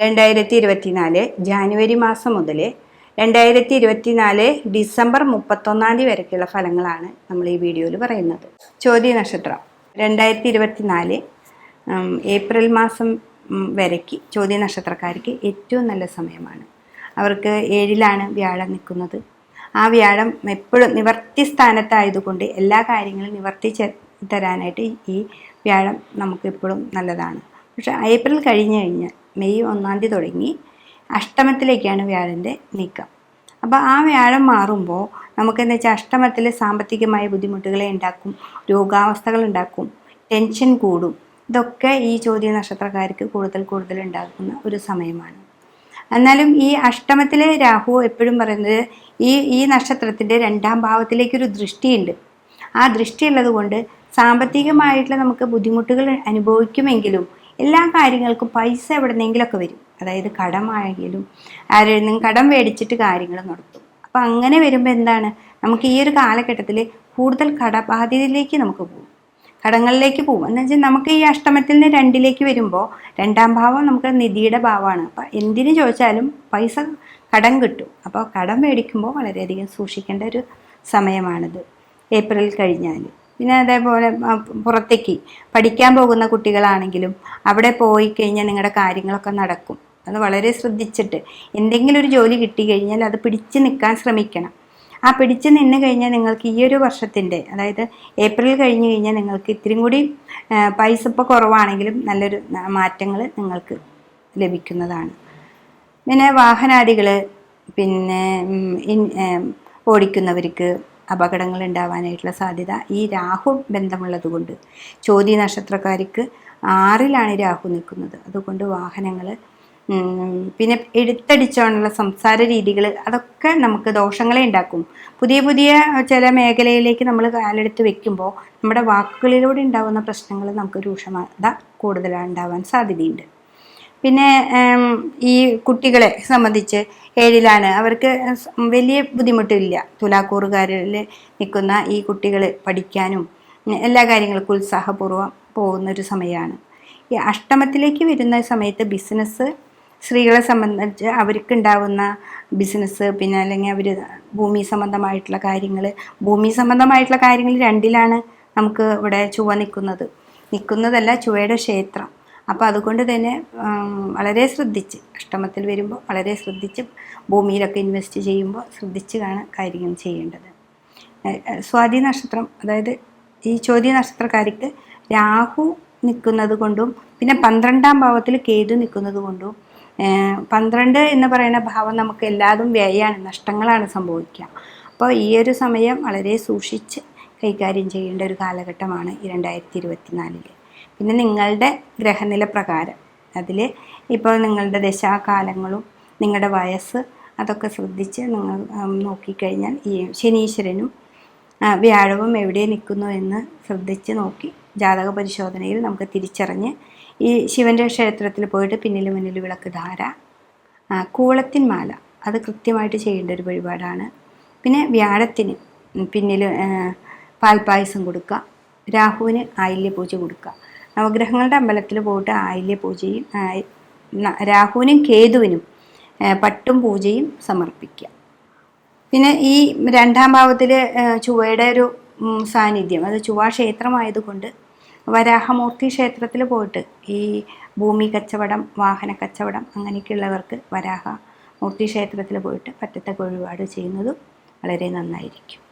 2024 ജാനുവരി മാസം മുതൽ 2024 ഡിസംബർ 31 വരെയുള്ള ഫലങ്ങളാണ് നമ്മൾ ഈ വീഡിയോയിൽ പറയുന്നത്. ചോതി നക്ഷത്രം 2024 ഏപ്രിൽ മാസം വരയ്ക്ക് ചോതി നക്ഷത്രക്കാർക്ക് ഏറ്റവും നല്ല സമയമാണ്. അവർക്ക് 7-ലാണ് വ്യാഴം നിൽക്കുന്നത്. ആ വ്യാഴം എപ്പോഴും നിവർത്തി സ്ഥാനത്തായതുകൊണ്ട് എല്ലാ കാര്യങ്ങളും നിവർത്തി തരാനായിട്ട് ഈ വ്യാഴം നമുക്ക് എപ്പോഴും നല്ലതാണ്. പക്ഷേ ഏപ്രിൽ കഴിഞ്ഞ് കഴിഞ്ഞാൽ മെയ് 1 തുടങ്ങി അഷ്ടമത്തിലേക്കാണ് വ്യാഴൻ്റെ നീക്കം. അപ്പോൾ ആ വ്യാഴം മാറുമ്പോൾ നമുക്കെന്ന് വെച്ചാൽ അഷ്ടമത്തിൽ സാമ്പത്തികമായ ബുദ്ധിമുട്ടുകളെ ഉണ്ടാക്കും, രോഗാവസ്ഥകൾ ഉണ്ടാക്കും, ടെൻഷൻ കൂടും. ഇതൊക്കെ ഈ ചോദ്യ നക്ഷത്രക്കാർക്ക് കൂടുതൽ ഉണ്ടാക്കുന്ന ഒരു സമയമാണ്. എന്നാലും ഈ അഷ്ടമത്തിലെ രാഹു എപ്പോഴും പറയുന്നത് ഈ നക്ഷത്രത്തിൻ്റെ 2-ാം ഭാവത്തിലേക്കൊരു ദൃഷ്ടിയുണ്ട്. ആ ദൃഷ്ടിയുള്ളത് കൊണ്ട് സാമ്പത്തികമായിട്ടുള്ള നമുക്ക് ബുദ്ധിമുട്ടുകൾ അനുഭവിക്കുമെങ്കിലും എല്ലാ കാര്യങ്ങൾക്കും പൈസ എവിടെന്നെങ്കിലുമൊക്കെ വരും. അതായത് കടമായെങ്കിലും ആരെങ്കിലും കടം മേടിച്ചിട്ട് കാര്യങ്ങൾ നടത്തും. അപ്പം അങ്ങനെ വരുമ്പോൾ എന്താണ്, നമുക്ക് ഈ ഒരു കാലഘട്ടത്തിൽ കൂടുതൽ കടബാധ്യതയിലേക്ക് നമുക്ക് പോകും, കടങ്ങളിലേക്ക് പോകും. എന്ന് വെച്ചാൽ നമുക്ക് ഈ അഷ്ടമത്തിൽ നിന്ന് 2-ലേക്ക് വരുമ്പോൾ 2-ാം ഭാവം നമുക്ക് നിധിയുടെ ഭാവമാണ്. അപ്പം എന്തിനു ചോദിച്ചാലും പൈസ കടം കിട്ടും. അപ്പോൾ കടം മേടിക്കുമ്പോൾ വളരെയധികം സൂക്ഷിക്കേണ്ട ഒരു സമയമാണിത് ഏപ്രിൽ കഴിഞ്ഞാൽ. പിന്നെ അതേപോലെ പുറത്തേക്ക് പഠിക്കാൻ പോകുന്ന കുട്ടികളാണെങ്കിലും അവിടെ പോയി കഴിഞ്ഞാൽ നിങ്ങളുടെ കാര്യങ്ങളൊക്കെ നടക്കും. അത് വളരെ ശ്രദ്ധിച്ചിട്ട് എന്തെങ്കിലും ഒരു ജോലി കിട്ടിക്കഴിഞ്ഞാൽ അത് പിടിച്ച് നിൽക്കാൻ ശ്രമിക്കണം. ആ പിടിച്ച് നിന്ന് കഴിഞ്ഞാൽ നിങ്ങൾക്ക് ഈ ഒരു വർഷത്തിൻ്റെ, അതായത് ഏപ്രിൽ കഴിഞ്ഞ് കഴിഞ്ഞാൽ നിങ്ങൾക്ക് ഇത്തിരി കൂടി പൈസ ഇപ്പോൾ കുറവാണെങ്കിലും നല്ലൊരു മാറ്റങ്ങൾ നിങ്ങൾക്ക് ലഭിക്കുന്നതാണ്. പിന്നെ വാഹനാദികൾ, പിന്നെ ഓടിക്കുന്നവർക്ക് അപകടങ്ങൾ ഉണ്ടാവാനായിട്ടുള്ള സാധ്യത ഈ രാഹു ബന്ധമുള്ളത് കൊണ്ട്, ചോതി നക്ഷത്രക്കാർക്ക് 6-ലാണ് രാഹു നിൽക്കുന്നത്. അതുകൊണ്ട് വാഹനങ്ങൾ, പിന്നെ എടുത്തടിച്ചോണ്ടുള്ള സംസാര രീതികൾ, അതൊക്കെ നമുക്ക് ദോഷങ്ങളെ ഉണ്ടാക്കും. പുതിയ ചില മേഖലയിലേക്ക് നമ്മൾ കാലെടുത്ത് വെക്കുമ്പോൾ നമ്മുടെ വാക്കുകളിലൂടെ ഉണ്ടാകുന്ന പ്രശ്നങ്ങൾ നമുക്ക് രൂക്ഷത കൂടുതലുണ്ടാവാൻ സാധ്യതയുണ്ട്. പിന്നെ ഈ കുട്ടികളെ സംബന്ധിച്ച് 7-ലാണ്, അവർക്ക് വലിയ ബുദ്ധിമുട്ടില്ല. തുലാക്കൂറുകാരിൽ നിൽക്കുന്ന ഈ കുട്ടികൾ പഠിക്കാനും എല്ലാ കാര്യങ്ങൾക്കും ഉത്സാഹപൂർവ്വം പോകുന്നൊരു സമയമാണ്. ഈ അഷ്ടമത്തിലേക്ക് വരുന്ന സമയത്ത് ബിസിനസ്, സ്ത്രീകളെ സംബന്ധിച്ച് അവർക്കുണ്ടാവുന്ന ബിസിനസ്, പിന്നെ അല്ലെങ്കിൽ അവർ ഭൂമി സംബന്ധമായിട്ടുള്ള കാര്യങ്ങൾ 2-ലാണ് നമുക്ക് ഇവിടെ ചൊവ്വ നിൽക്കുന്നതല്ല, ചൊവ്വയുടെ ക്ഷേത്രം. അപ്പോൾ അതുകൊണ്ട് തന്നെ വളരെ ശ്രദ്ധിച്ച്, അഷ്ടമത്തിൽ വരുമ്പോൾ വളരെ ശ്രദ്ധിച്ച് ഭൂമിയിലൊക്കെ ഇൻവെസ്റ്റ് ചെയ്യുമ്പോൾ ശ്രദ്ധിച്ചാണ് കാര്യങ്ങൾ ചെയ്യേണ്ടത്. സ്വാതി നക്ഷത്രം, അതായത് ഈ ചോതി നക്ഷത്രക്കാർക്ക് രാഹു നിൽക്കുന്നത് കൊണ്ടും പിന്നെ 12-ാം ഭാവത്തിൽ കേതു നിൽക്കുന്നത് കൊണ്ടും, 12 എന്ന് പറയുന്ന ഭാവം നമുക്ക് എല്ലാതും വ്യയമാണ്, നഷ്ടങ്ങളാണ് സംഭവിക്കുക. അപ്പോൾ ഈ ഒരു സമയം വളരെ സൂക്ഷിച്ച് കൈകാര്യം ചെയ്യേണ്ട ഒരു കാലഘട്ടമാണ് ഈ 2024. പിന്നെ നിങ്ങളുടെ ഗ്രഹനില പ്രകാരം അതിൽ ഇപ്പോൾ നിങ്ങളുടെ ദശാകാലങ്ങളും നിങ്ങളുടെ വയസ്സ് അതൊക്കെ ശ്രദ്ധിച്ച് നിങ്ങൾ നോക്കിക്കഴിഞ്ഞാൽ ഈ ശനീശ്വരനും വ്യാഴവും എവിടെ നിൽക്കുന്നു എന്ന് ശ്രദ്ധിച്ച് നോക്കി ജാതക പരിശോധനയിൽ നമുക്ക് തിരിച്ചറിഞ്ഞ് ഈ ശിവൻ്റെ ക്ഷേത്രത്തിൽ പോയിട്ട് പിന്നിലും മുന്നിൽ വിളക്ക് ധാര, കൂളത്തിൻ മാല, അത് കൃത്യമായിട്ട് ചെയ്യേണ്ട ഒരു വഴിപാടാണ്. പിന്നെ വ്യാഴത്തിന് പിന്നിൽ പാൽപ്പായസം കൊടുക്കുക, രാഹുവിന് ആയില്യ പൂജ കൊടുക്കുക. നവഗ്രഹങ്ങളുടെ അമ്പലത്തിൽ പോയിട്ട് ആയില്യ പൂജയും രാഹുവിനും കേതുവിനും പട്ടും പൂജയും സമർപ്പിക്കുക. പിന്നെ ഈ 2-ാം ഭാവത്തിൽ ചൊവ്വയുടെ ഒരു സാന്നിധ്യം, അത് ചൊവ്വ ക്ഷേത്രമായതുകൊണ്ട് വരാഹമൂർത്തി ക്ഷേത്രത്തിൽ പോയിട്ട് ഈ ഭൂമി കച്ചവടം, വാഹന കച്ചവടം അങ്ങനെയൊക്കെയുള്ളവർക്ക് വരാഹമൂർത്തി ക്ഷേത്രത്തിൽ പോയിട്ട് പറ്റത്തക്ക വഴിപാട് ചെയ്യുന്നതും വളരെ നന്നായിരിക്കും.